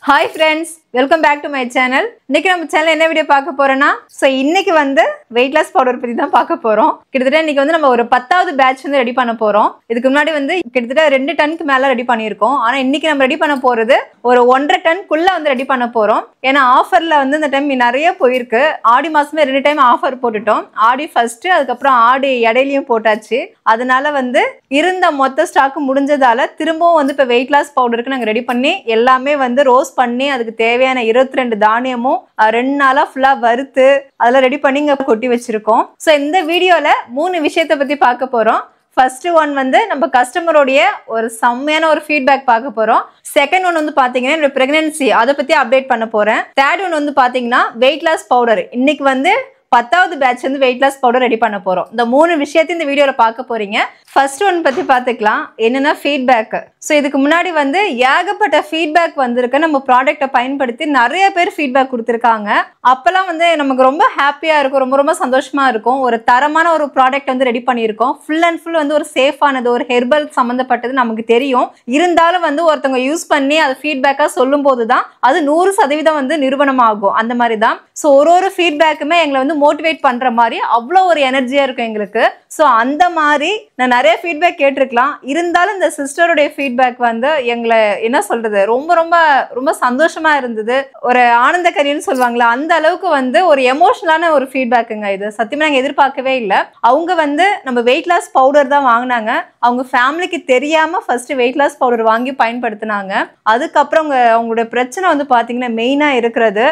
Hi friends, welcome back to my channel. இன்னைக்கு நம்ம சேனல்ல என்ன வீடியோ பார்க்க போறோம்னா இன்னைக்கு weight loss powder பத்தி தான் பார்க்க போறோம். கிட்டத்தட்ட இன்னைக்கு நம்ம ஒரு 10வது பேட்ச் ரெடி பண்ண போறோம். இதுக்கு முன்னாடி கிட்டத்தட்ட 2 டன்க்கு மேல ரெடி பண்ணியிருக்கோம். ஆனா இன்னைக்கு நம்ம ரெடி பண்ண போறது ஒரு 1.5 டன்க்குள்ள ரெடி பண்ண போறோம். ஏன்னா ஆஃபர்ல இந்த டைம் நிறைய போயிருக்கு. ஆடி மாசமே 2 டைம் ஆஃபர் போட்டுட்டோம். ஆடி ஃபர்ஸ்ட் அதுக்கு அப்புறம் ஆடி இடையிலயும் போட்டாச்சு. அதனால இருந்த மொத்த ஸ்டாக் முடிஞ்சதால திரும்பவும் இப்ப weight loss powderக்கு நாங்க ரெடி பண்ணி எல்லாமே ரோஸ்ட் பண்ணி அதுக்கு தேவையான 22 தானியமும் 2 நாளா ஃபுல்லா வறுத்து அதெல்லாம் ரெடி பண்ணி இங்க கொட்டி வச்சிருக்கோம். சோ இந்த வீடியோல 3 விஷயத்தை பத்தி பார்க்க போறோம். ஃபர்ஸ்ட் ஒன் நம்ம கஸ்டமரோடைய ஒரு செம்மையான ஒரு ஃபீட்பேக் பார்க்க போறோம். செகண்ட் ஒன் பாத்தீங்கன்னா என்னோட பிரெக்னன்சி அதை பத்தி அப்டேட் பண்ண போறேன். தேர்ட் ஒன் பாத்தீங்கன்னா வெயிட் லாஸ் பவுடர் இன்னைக்கு 10வது batch weight loss powder ready பண்ண போறோம். இந்த 3 விஷயத்தை இந்த வீடியோல பார்க்க போறீங்க. ஃபர்ஸ்ட் ஒன் பத்தி பாத்துக்கலாம். என்னன்னா ஃபீட்பேக். சோ இதுக்கு முன்னாடி ஏகப்பட்ட ஃபீட்பேக் வந்திருக்கு. நம்ம ப்ராடக்ட்டை பயன்படுத்தி நிறைய பேர் ஃபீட்பேக் கொடுத்துருக்காங்க. அப்பெல்லாம் நமக்கு ரொம்ப ஹாப்பியா இருக்கும், ரொம்ப ரொம்ப சந்தோஷமா இருக்கும். ஒரு தரமான ஒரு ப்ராடக்ட் ரெடி பண்ணியிருக்கோம். ஃபுல் அண்ட் ஃபுல் ஒரு சேஃபானது, ஒரு ஹெர்பல் சம்பந்தப்பட்டது நமக்கு தெரியும். இருந்தாலும் ஒருத்தவங்க யூஸ் பண்ணி அது ஃபீட்பேக்கா சொல்லும் போதுதான் அது 100% நிறுவனம் ஆகும். அந்த மாதிரி தான். ஸோ ஒரு ஃபீட்பேக்குமே எங்களை மோட்டிவேட் பண்ற மாதிரி அவ்வளோ ஒரு எனர்ஜியா இருக்கும் எங்களுக்கு. ஸோ அந்த மாதிரி நான் நிறைய ஃபீட்பேக் கேட்டிருக்கலாம். இருந்தாலும் இந்த சிஸ்டருடைய ஃபீட்பேக் எங்களை என்ன சொல்றது ரொம்ப ரொம்ப ரொம்ப சந்தோஷமா இருந்தது. ஒரு ஆனந்த கரியன்னு சொல்லுவாங்களா, அந்த அளவுக்கு ஒரு எமோஷனலான ஒரு ஃபீட்பேக்குங்க. இது சத்தியமா நாங்கள் எதிர்பார்க்கவே இல்லை. அவங்க நம்ம வெயிட் லாஸ் பவுடர் தான் வாங்கினாங்க. அவங்க ஃபேமிலிக்கு தெரியாம ஃபர்ஸ்ட் வெயிட் லாஸ் பவுடர் வாங்கி பயன்படுத்தினாங்க. அதுக்கப்புறம் அவங்களோட பிரச்சனை பாத்தீங்கன்னா மெயினா இருக்கிறது,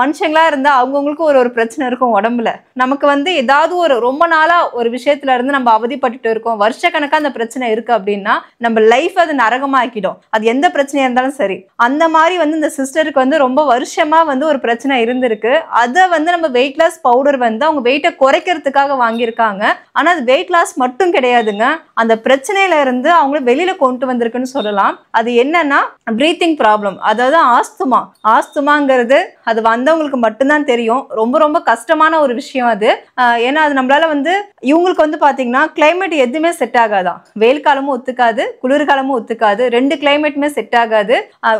மனுஷங்களா இருந்தா அவங்கவுங்களுக்கு ஒரு பிரச்சனை இருக்கும் உடம்புல. நமக்கு ஏதாவது ஒரு ரொம்ப நாளா ஒரு விஷயத்துல இருந்து நம்ம அவதிப்பட்டு இருக்கோம், வருஷக்கணக்கா அந்த பிரச்சனை இருக்கு அப்படின்னா நம்ம லைஃப் அது நரகமாக்கிடும். அது எந்த பிரச்சனையா இருந்தாலும் சரி. அந்த மாதிரி இந்த சிஸ்டருக்கு ரொம்ப வருஷமா ஒரு பிரச்சனை இருந்திருக்கு. அதை நம்ம வெயிட் லாஸ் பவுடர் அவங்க வெயிட்டை குறைக்கிறதுக்காக வாங்கியிருக்காங்க. ஆனா அது வெயிட் லாஸ் மட்டும் கிடையாதுங்க, அந்த பிரச்சனையில இருந்து அவங்கள வெளியில கொண்டு வந்திருக்குன்னு சொல்லலாம். அது என்னன்னா பிரீத்திங் ப்ராப்ளம், அதாவது ஆஸ்துமாங்கிறது அது வந்தவங்களுக்கு மட்டும்தான் தெரியும். ரொம்ப ரொம்ப கஷ்டமான ஒரு விஷயம் அது. ஏன்னா அது நம்மளால இவங்களுக்கு பாத்தீங்கன்னா கிளைமேட் எதுவுமே செட் ஆகாதான். வெயில் காலமும் ஒத்துக்காது, குளிர்காலமும் ஒத்துக்காது. 2 கிளைமேட்டுமே செட் ஆகாது.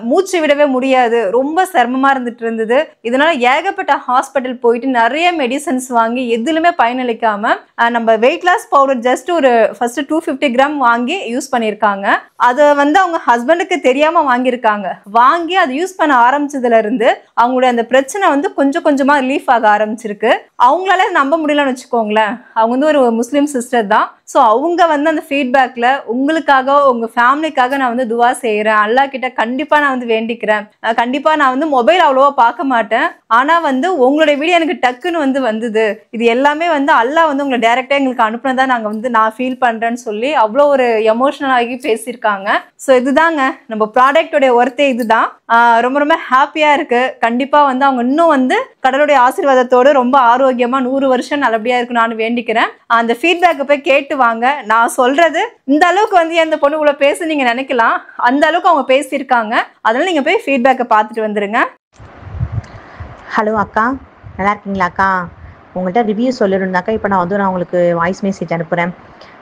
மூச்சு விடவே முடியாது. ரொம்ப சிரமமா இருந்தது. இதனால ஏகப்பட்ட ஹாஸ்பிட்டல் போயிட்டு நிறைய மெடிசன்ஸ் வாங்கி எதுலுமே பயனளிக்காம நம்ம வெயிட் லாஸ் பவுடர் ஜஸ்ட் ஒரு ஃபர்ஸ்ட் 250 கிராம் வாங்கி யூஸ் பண்ணியிருக்காங்க. அதை அவங்க ஹஸ்பண்டுக்கு தெரியாம வாங்கியிருக்காங்க. வாங்கி அதை யூஸ் பண்ண ஆரம்பிச்சதுல இருந்து அவங்களுடைய அந்த பிரச்சனை கொஞ்சம் கொஞ்சமா ரிலீஃப் ஆக ஆரம்பிச்சிருக்கு. அவங்களால நம்ப முடியலன்னு வச்சுக்கோங்களேன். அவங்க ஒரு முஸ்லீம் சிஸ்டர் தான். ஸோ அவங்க அந்த ஃபீட்பேக்ல உங்களுக்காக உங்க ஃபேமிலிக்காக நான் துவா செய்யறேன். அல்லாஹ் கிட்ட கண்டிப்பா நான் வேண்டிக்கிறேன். கண்டிப்பா நான் மொபைல் அவ்வளவா பார்க்க மாட்டேன். ஆனா உங்களுடைய வீடியோ எனக்கு டக்குன்னு வந்தது. இது எல்லாமே அல்லாஹ் உங்களை டைரக்டா எங்களுக்கு அனுப்புனதா நாங்க நான் ஃபீல் பண்றேன்னு சொல்லி அவ்வளோ ஒரு எமோஷனல் ஆகி பேசியிருக்காங்க. ஸோ இதுதாங்க நம்ம ப்ராடக்டோடைய ஒர்த்தே இதுதான். ரொம்ப ரொம்ப ஹாப்பியா இருக்கு. கண்டிப்பா அவங்க இன்னும் கடவுளுடைய ஆசீர்வாதத்தோடு ரொம்ப ஆரோக்கியமா 100 வருஷம் நல்லபடியா இருக்கு நான் வேண்டிக்கிறேன். அந்த ஃபீட்பேக்கை போய் கேட்டு வாங்க. நான் சொல்றது இந்த அளவுக்கு எந்த பொண்ணு இவ்வளோ பேச நீங்க நினைக்கலாம், அந்த அளவுக்கு அவங்க பேசியிருக்காங்க. அதனால நீங்க போய் ஃபீட்பேக்கை பார்த்துட்டு வந்துருங்க. ஹலோ அக்கா, நல்லா இருக்கீங்களா அக்கா? உங்கள்கிட்ட ரிவ்யூ சொல்லியிருந்தாக்கா இப்போ நான் நான் உங்களுக்கு வாய்ஸ் மெசேஜ் அனுப்புகிறேன்.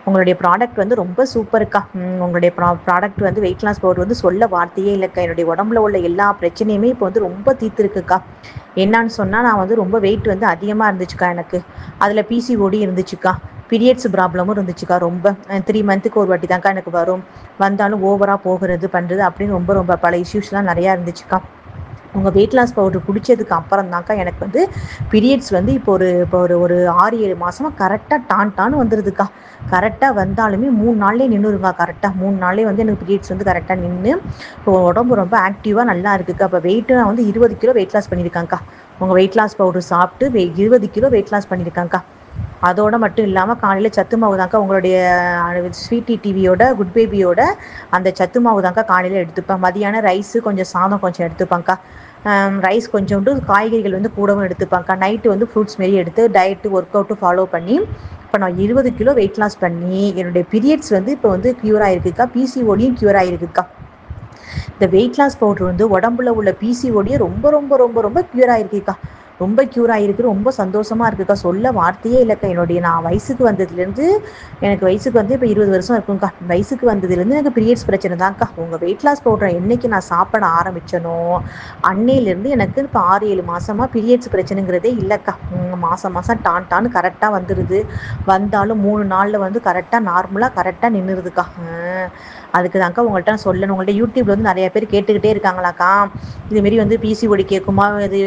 உங்களுடைய ப்ராடக்ட் ரொம்ப சூப்பருக்கா. உங்களுடைய ப்ராடக்ட் வெயிட் லாஸ் பவுடர் சொல்ல வார்த்தையே இல்லைக்கா. என்னுடைய உடம்புல உள்ள எல்லா பிரச்சனையுமே இப்போ ரொம்ப தீர்த்துருக்குக்கா. என்னான்னு சொன்னால் நான் ரொம்ப வெயிட் அதிகமாக இருந்துச்சுக்கா. எனக்கு அதில் பிசிஓடி இருந்துச்சுக்கா. பீரியட்ஸ் ப்ராப்ளமும் இருந்துச்சுக்கா. ரொம்ப 3 மந்த்துக்கு ஒரு வாட்டி தான்க்கா எனக்கு வரும். வந்தாலும் ஓவராக போகிறது பண்ணுறது அப்படின்னு ரொம்ப ரொம்ப பல இஷ்யூஸ்லாம் நிறையா இருந்துச்சுக்கா. உங்கள் வெயிட் லாஸ் பவுடர் குடித்ததுக்கு அப்புறம் தான்க்கா எனக்கு பீரியட்ஸ் இப்போ ஒரு 6-7 மாதமாக கரெக்டாக டான்னு வந்துடுதுக்கா. கரெக்டாக வந்தாலுமே 3 நாள்லேயே நின்றுருக்கா. கரெக்டாக 3 நாள்லேயே எனக்கு பீரியட்ஸ் கரெக்டாக நின்று இப்போ உடம்பு ரொம்ப ஆக்டிவாக நல்லா இருக்குக்கா. இப்போ வெயிட்டு நான் 20 கிலோ வெயிட் லாஸ் பண்ணியிருக்காங்க்கா. உங்கள் வெயிட் லாஸ் பவுடர் சாப்பிட்டு 20 கிலோ வெயிட் லாஸ் பண்ணியிருக்காங்க்கா. அதோடு மட்டும் இல்லாமல் காலையில் சத்து மாவு தான்க்கா, உங்களுடைய ஸ்வீட்டி டிவியோட குட் பேபியோட அந்த சத்து மாவு தான்க்கா காலையில் எடுத்துப்பேன். மதியானம் ரைஸு கொஞ்சம் சாதம் கொஞ்சம் எடுத்துப்பேங்க்கா. ரைஸ் கொஞ்சோண்டு காய்கறிகள் கூடவும் எடுத்துப்பாங்க்கா. நைட்டு ஃப்ரூட்ஸ் மாரி எடுத்து டயட்டு ஒர்க் அவுட்டு ஃபாலோ பண்ணி இப்போ நான் 20 கிலோ வெயிட் லாஸ் பண்ணி என்னுடைய பீரியட்ஸ் இப்போ க்யூர் ஆகிருக்குக்கா. பிசிஓடியும் க்யூர் ஆகிருக்குக்கா. இந்த வெயிட் லாஸ் பவுடர் உடம்புல உள்ள பிசிஓடியை ரொம்ப ரொம்ப ரொம்ப ரொம்ப க்யூர் ஆகிருக்குக்கா. ரொம்ப க்யூர் ஆகிருக்கு, ரொம்ப சந்தோஷமாக இருக்குக்கா. சொல்ல வார்த்தையே இல்லைக்கா. நான் வயசுக்கு வந்ததுலேருந்து எனக்கு வயசுக்கு வந்து இப்போ 20 வருஷம் இருக்குங்க்கா. வயசுக்கு வந்ததுலேருந்து எனக்கு பீரியட்ஸ் பிரச்சனை தான்க்கா. உங்கள் வெயிட் லாஸ் பவுடரை என்னைக்கு நான் சாப்பிட ஆரம்பித்தனோ அன்னையிலேருந்து எனக்கு இப்போ 6-7 மாதமாக பீரியட்ஸ் பிரச்சனைங்கிறதே இல்லைக்கா. மாதம் மாதம் டான்னு கரெக்டாக வந்துடுது. வந்தாலும் 3 நாளில் வந்து கரெக்டாக நார்மலாக கரெக்டாக நின்றுதுக்கா. அதுக்கு தான்க்கா உங்கள்கிட்ட நான் சொல்லணும். உங்கள்கிட்ட யூடியூப்ல வந்து நிறைய பேர் கேட்டுக்கிட்டே இருக்காங்களாக்கா, இதுமாரி வந்து பிசிஓடி கேட்குமா, இது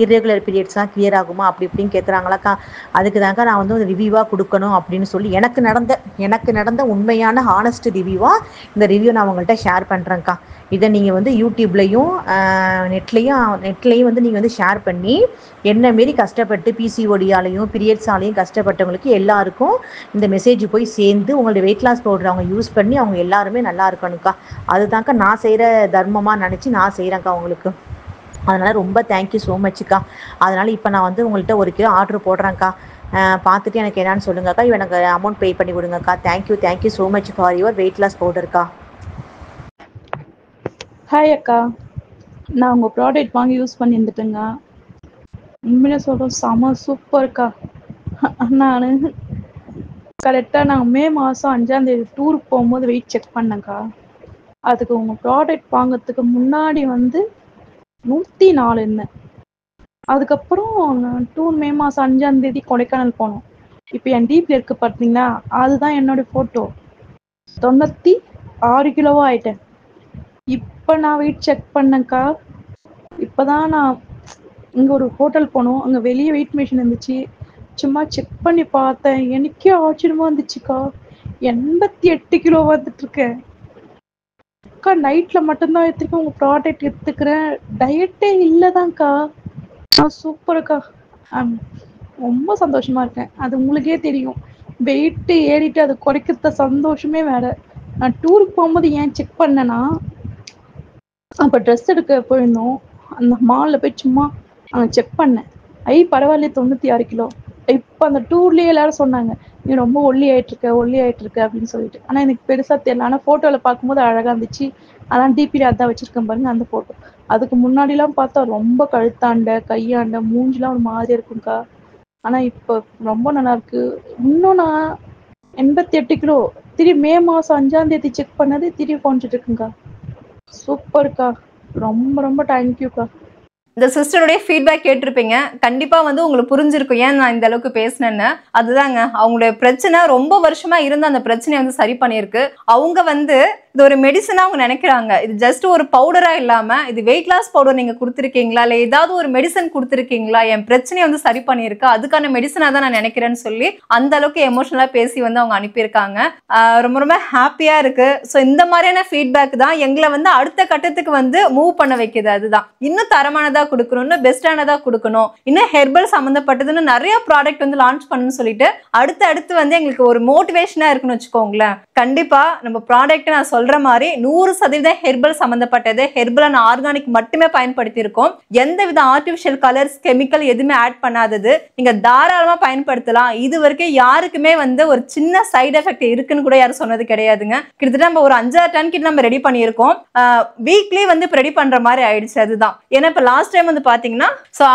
இர்ரெகுலர் பீரியட்ஸ்லாம் கிளியர் ஆகுமா அப்படி இப்படின்னு கேட்குறாங்களாக்கா. அதுக்கு தான்க்கா நான் வந்து ஒரு ரிவ்யூவாக கொடுக்கணும் அப்படின்னு சொல்லி எனக்கு நடந்த உண்மையான ஹானஸ்ட் ரிவ்யூவாக இந்த ரிவ்யூ நான் உங்கள்கிட்ட ஷேர் பண்ணுறேன்க்கா. இதை நீங்கள் வந்து யூடியூப்லேயும் நெட்லேயும் வந்து நீங்கள் வந்து ஷேர் பண்ணி என்ன மாரி கஷ்டப்பட்டு பிசிஓடியாலையும் பீரியட்ஸாலையும் கஷ்டப்பட்டவங்களுக்கு எல்லாருக்கும் இந்த மெசேஜ் போய் சேர்ந்து உங்களுடைய வெயிட் லாஸ் பவுடர் அவங்க யூஸ் பண்ணி அவங்க எல்லாருமே நல்லா இருக்கணும்க்கா. அதுதான்க்கா நான் செய்கிற தர்மமாக நினச்சி நான் செய்கிறேன்க்கா உங்களுக்கு. அதனால் ரொம்ப தேங்க்யூ ஸோ மச்சுக்கா. அதனால் இப்போ நான் வந்து உங்கள்கிட்ட 1 கிலோ ஆர்டர் போடுறேன்க்கா. பார்த்துட்டு எனக்கு என்னன்னு சொல்லுங்கக்கா. எனக்கு அமௌண்ட் பே பண்ணி விடுங்கக்கா. Thank you so much for your weight loss பவுடர்க்கா. ஹாய் அக்கா, நான் உங்கள் ப்ராடக்ட் வாங்கி யூஸ் பண்ணியிருந்துட்டேங்க. உண்மையிலே சொல்கிறேன், செம சூப்பர்க்கா. நான் கரெக்டாக நாங்கள் மே மாதம் 5ஆம் தேதி டூருக்கு போகும்போது வெயிட் செக் பண்ணேங்க்கா. அதுக்கு உங்கள் ப்ராடக்ட் வாங்கிறதுக்கு முன்னாடி வந்து 104 இருந்தேன். அதுக்கப்புறம் நான் மே மாதம் 5ஆம் தேதி கொடைக்கானல் போனோம். இப்போ என் டிபியில் இருக்குது பார்த்தீங்களா, அதுதான் என்னோடய ஃபோட்டோ. 96 கிலோவாக ஆயிட்டேன். இப்போ நான் வெயிட் செக் பண்ணேங்க்கா. இப்போ தான் நான் இங்கே ஒரு ஹோட்டல் போனோம், அங்கே வெளியே வெயிட் மிஷின் இருந்துச்சு, சும்மா செக் பண்ணி பார்த்தேன். எனக்கே ஆச்சரியமாக இருந்துச்சுக்கா. 88 கிலோ வந்துட்டுருக்கேன் அக்கா. நைட்டில் மட்டும்தான் எடுத்துருக்கேன் உங்கள் ப்ராடக்ட் எடுத்துக்கிறேன், டயட்டே இல்லைதான்க்கா. சூப்பருக்கா. ரொம்ப சந்தோஷமாக இருக்கேன். அது உங்களுக்கே தெரியும், வெயிட்டு ஏறிட்டு அது குறைக்கிறத சந்தோஷமே வேறு. நான் டூருக்கு போகும்போது ஏன் செக் பண்ணேன்னா, அப்போ ட்ரெஸ் எடுக்க போயிருந்தோம், அந்த மாலில் போய் சும்மா செக் பண்ணேன். பரவாயில்ல 96 கிலோ. இப்போ அந்த டூர்லேயே எல்லாரும் சொன்னாங்க, நீ ரொம்ப ஒல்லி ஆகிட்டுருக்க அப்படின்னு சொல்லிட்டு. ஆனால் எனக்கு பெருசாக தெரியல. ஆனால் ஃபோட்டோவில் பார்க்கும்போது அழகாக இருந்துச்சு. ஆனால் டிபியில் அதான் வச்சுருக்கேன் பாருங்க அந்த ஃபோட்டோ. அதுக்கு முன்னாடிலாம் பார்த்தா ரொம்ப கழுத்தாண்ட கையாண்ட மூஞ்சிலாம் ஒரு மாதிரியா இருக்கும்க்கா. ஆனால் இப்போ ரொம்ப நல்லாயிருக்கு. இன்னும் நான் 88 கிலோ திரும்பி மே மாதம் 5ஆம் தேதி செக் பண்ணது திரும்பி குறைஞ்சிட்டு இருக்குங்க்கா. சூப்பர்க்கா. ரொம்ப ரொம்ப தேங்க்யூக்கா. இந்த சிஸ்டருடைய ஃபீட்பேக் கேட்டிருப்பீங்க. கண்டிப்பா வந்து உங்களுக்கு புரிஞ்சிருக்கும் ஏன் நான் இந்த அளவுக்கு பேசினேன்னு. அதுதாங்க அவங்களுடைய பிரச்சனை. ரொம்ப வருஷமா இருந்த அந்த பிரச்சனையை வந்து சரி பண்ணியிருக்கு. அவங்க வந்து இது ஒரு மெடிசனா அவங்க நினைக்கிறாங்க. இது ஜஸ்ட் ஒரு பவுடரா இல்லாம இது வெயிட் லாஸ் பவுடர் நீங்க கொடுத்துருக்கீங்களா, இல்ல ஏதாவது ஒரு மெடிசன் கொடுத்துருக்கீங்களா, என் பிரச்சனையை வந்து சரி பண்ணியிருக்கு, அதுக்கான மெடிசனா தான் நான் நினைக்கிறேன்னு சொல்லி அந்த அளவுக்கு எமோஷனலா பேசி வந்து அவங்க அனுப்பியிருக்காங்க. ரொம்ப ரொம்ப ஹாப்பியா இருக்கு. ஸோ இந்த மாதிரியான ஃபீட்பேக் தான் எங்களை வந்து அடுத்த கட்டத்துக்கு வந்து மூவ் பண்ண வைக்குது. அதுதான் இன்னும் தரமானதா கொடுக்கணும், இன்னும் பெஸ்டானதா கொடுக்கணும், இன்னும் ஹெர்பல் சம்பந்தப்பட்டதுன்னு நிறைய ப்ராடக்ட் வந்து லான்ச் பண்ணணும்னு சொல்லிட்டு அடுத்து வந்து எங்களுக்கு ஒரு மோட்டிவேஷனா இருக்குன்னு வச்சுக்கோங்களேன். கண்டிப்பா நம்ம ப்ராடக்ட் நான் சொல்ற மாதிரி 100% ஹெர்பல் சம்பந்தப்பட்டது, ஹெர்பல் அண்ட் ஆர்கானிக் மட்டுமே பயன்படுத்தி இருக்கோம். எந்தவித ஆர்டிபிஷியல் கலர்ஸ் கெமிக்கல் எதுவுமே ஆட் பண்ணாதது. நீங்க தாராளமா பயன்படுத்தலாம். இது வரைக்கும் யாருக்குமே வந்து ஒரு சின்ன சைடு எஃபெக்ட் இருக்குன்னு கூட யாரும் சொன்னது கிடையாதுங்க. கிட்டத்தட்ட நம்ம ஒரு 5-6 டன் கிட்ட நம்ம ரெடி பண்ணியிருக்கோம். வீக்லி வந்து ரெடி பண்ற மாதிரி ஆயிடுச்சு. அதுதான் ஏன்னா இப்ப லாஸ்ட் டைம் வந்து பாத்தீங்கன்னா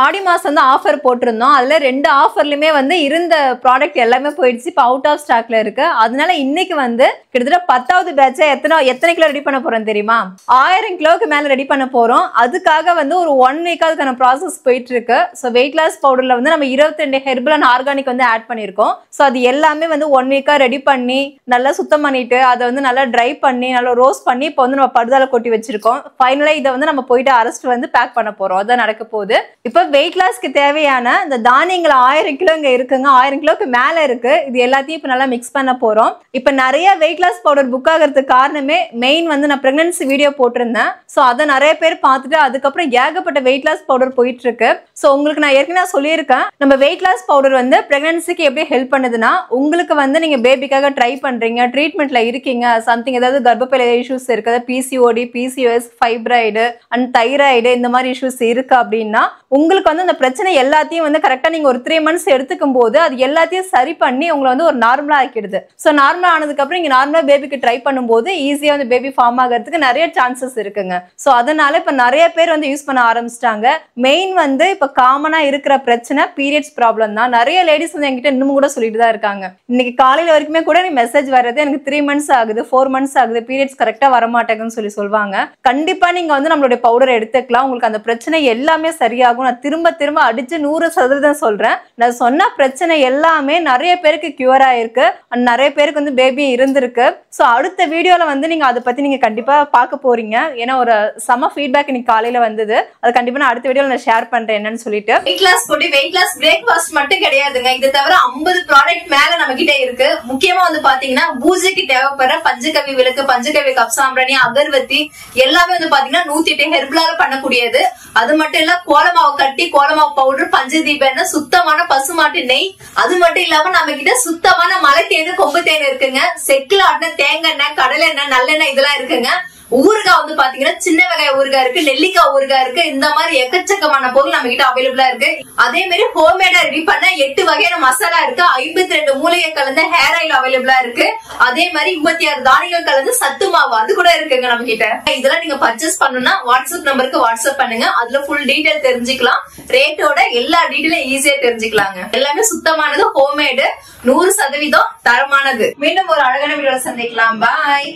ஆடி மாசம் வந்து ஆஃபர் போட்டிருந்தோம். அதுல 2 ஆஃபர்லயுமே வந்து இருந்த ப்ராடக்ட் எல்லாமே போயிடுச்சு. இப்போ அவுட் ஆஃப் ஸ்டாக்ல இருக்கு. அதனால இன்னைக்கு வந்து கிட்டத்தட்ட 10வது பேட்சை எத்தனை கிலோ ரெடி பண்ண போறோம் தெரியுமா? 1000 கிலோக்கு மேல ரெடி பண்ண போறோம். அதுக்காக வந்து ஒரு 1 வீக் அதுக்கான ப்ராசஸ் போயிட்டு இருக்கு. ஸோ வெயிட் லாஸ் பவுடர்ல வந்து நம்ம 22 ஹெர்பல் அண்ட் ஆர்கானிக் வந்து ஆட் பண்ணிருக்கோம். ஸோ அது எல்லாமே வந்து 1 வீக்கா ரெடி பண்ணி நல்லா சுத்தம் பண்ணிட்டு அதை வந்து நல்லா ட்ரை பண்ணி நல்லா ரோஸ்ட் பண்ணி இப்போ வந்து நம்ம படுதால கொட்டி வச்சிருக்கோம். ஃபைனலா இதை வந்து நம்ம போயிட்டு அரெஸ்ட் வந்து பேக் பண்ண போறோம். அதான் நடக்க போகுது. இப்போ வெயிட் லாஸ்க்கு தேவையான இந்த தானியங்கள் 1000 கிலோ இங்க இருக்குங்க. 1000 கிலோக்கு மேல இருக்கு. இது எல்லாத்தையும் இப்போ நல்லா மிக்ஸ் பண்ண போறோம். இப்போ நிறைய வெயிட் லாஸ் பவுடர் புக் ஆகிறதுக்கு காரணமே மெயின் வந்து நான் பிரெக்னன்சி வீடியோ போட்டிருந்தேன். ஸோ அதை நிறைய பேர் பார்த்துட்டு அதுக்கப்புறம் ஏகப்பட்ட வெயிட் லாஸ் பவுடர் போயிட்டு இருக்கு. ஸோ உங்களுக்கு நான் ஏற்கனவே சொல்லியிருக்கேன், நம்ம வெயிட் லாஸ் பவுடர் வந்து பிரெக்னன்சிக்கு எப்படி ஹெல்ப் பண்ணுதுன்னா, உங்களுக்கு வந்து நீங்க பேபிக்காக ட்ரை பண்றீங்க, ட்ரீட்மெண்ட்ல இருக்கீங்க, சம்திங் ஏதாவது கர்ப்பப்பை இஷ்யூஸ் இருக்குது, PCOD, PCOS, fibroid and thyroid இந்த மாதிரி இஷ்யூஸ் இருக்கு அப்படின்னா உங்களுக்கு வந்து அந்த பிரச்சனை எல்லாத்தையும் வந்து கரெக்டா நீங்க ஒரு 3 months எடுத்துக்கும் போது அது எல்லாத்தையும் சரி பண்ணி உங்களை வந்து ஒரு நார்மலா ஆக்கிடுது. ஸோ நார்மலா ஆனதுக்கு அப்புறம் நீங்க நார்மலா பேபிக்கு ட்ரை பண்ணும்போது ஈஸியா வந்து பேபி ஃபார்ம் ஆகிறதுக்கு நிறைய சான்சஸ் இருக்குங்க. சோ அதனால இப்ப நிறைய பேர் வந்து யூஸ் பண்ண ஆரம்பிச்சிட்டாங்க. மெயின் வந்து இப்ப காமனா இருக்கிற பிரச்சனை பீரியட்ஸ் ப்ராப்ளம் தான். நிறைய லேடிஸ் வந்து என்கிட்ட இன்னும் கூட சொல்லிட்டு தான் இருக்காங்க. இன்னைக்கு காலையில வரைக்குமே கூட நீ மெசேஜ் வர்றது எனக்கு 3 months ஆகுது, 4 months ஆகுது, பீரியட்ஸ் கரெக்டா வர மாட்டேங்குன்னு சொல்லுவாங்க. கண்டிப்பா நீங்க வந்து நம்மளுடைய பவுடர் எடுத்துக்கலாம். உங்களுக்கு அந்த பிரச்சனை எல்லாமே சரியாகும். நான் திரும்ப திரும்ப அடிச்சு 100% சொல்றேன். நான் சொன்ன பிரச்சனை எல்லாமே நிறைய பேருக்கு கியூர் ஆயிருக்கு. நிறைய பேருக்கு வந்து பேபி இருந்திருக்கு. சோ அடுத்த வீடியோல வந்து நீங்க அதை பத்தி நீங்க கண்டிப்பா பார்க்க போறீங்க. ஏன்னா ஒரு சம ஃபீட்பேக் இன்னைக்கு காலையில வந்தது. அது கண்டிப்பா நான் அடுத்த வீடியோல நான் ஷேர் பண்றேன் என்னன்னு சொல்லிட்டு. வெயிட் லாஸ் போட்டு வெயிட் லாஸ் பிரேக்ஃபாஸ்ட் மட்டும் கிடையாதுங்க. இது தவிர 50 ப்ராடக்ட் மேல நம்ம கிட்ட இருக்கு. முக்கியமா வந்து பாத்தீங்கன்னா பூஜைக்கு தேவைப்படுற பஞ்சகவி விளக்கு, பஞ்சகவி கப் சாம்பிராணி, அகர்வத்தி எல்லாமே வந்து பாத்தீங்கன்னா 108 ஹெர்பலால பண்ணக்கூடியது. அது மட்டும் இல்ல கோலமாவு கட்டி, கோலமாவு பவுடர், பஞ்சதீப எண்ணெய், சுத்தமான பசுமாட்டு நெய், அது மட்டும் இல்லாம நம்ம கிட்ட சுத்தமான மலை தேனு, கொம்பு தேன் இருக்குங்க. செக்கில் ஆட்டின தேங்காய் எண்ணெய், கடலை எண்ணெய், நல்லெண்ணெய் இதெல்லாம் இருக்குங்க. ஊறுகாய் வந்து பாத்தீங்கன்னா சின்ன வெங்காய ஊறுகாய் இருக்கு, நெல்லிக்காய் ஊறுகாய் இருக்கு. இந்த மாதிரி எக்கச்சக்கமான பொருள் நம்ம கிட்ட அவைலபிளா இருக்கு. அதே மாதிரி ஹோம்மேடா ரெடி பண்ண 8 வகையான மசாலா இருக்கு. 52 மூலிகை கலந்த ஹேர் ஆயில் அவைலபிளா இருக்கு. அதே மாதிரி 26 தானியங்கள் கலந்து சத்து மாவு அது கூட இருக்குங்க நம்ம கிட்ட. இதெல்லாம் நீங்க பர்ச்சேஸ் பண்ணணும்னா வாட்ஸ்அப் நம்பருக்கு வாட்ஸ்அப் பண்ணுங்க. அதுல ஃபுல் டீடைல் தெரிஞ்சுக்கலாம். ரேட்டோட எல்லா டீடைலும் ஈஸியா தெரிஞ்சுக்கலாங்க. எல்லாமே சுத்தமானது, ஹோம்மேடு, 100% தரமானது. மீண்டும் ஒரு அழகான வீடியோல சந்திக்கலாம். பாய்.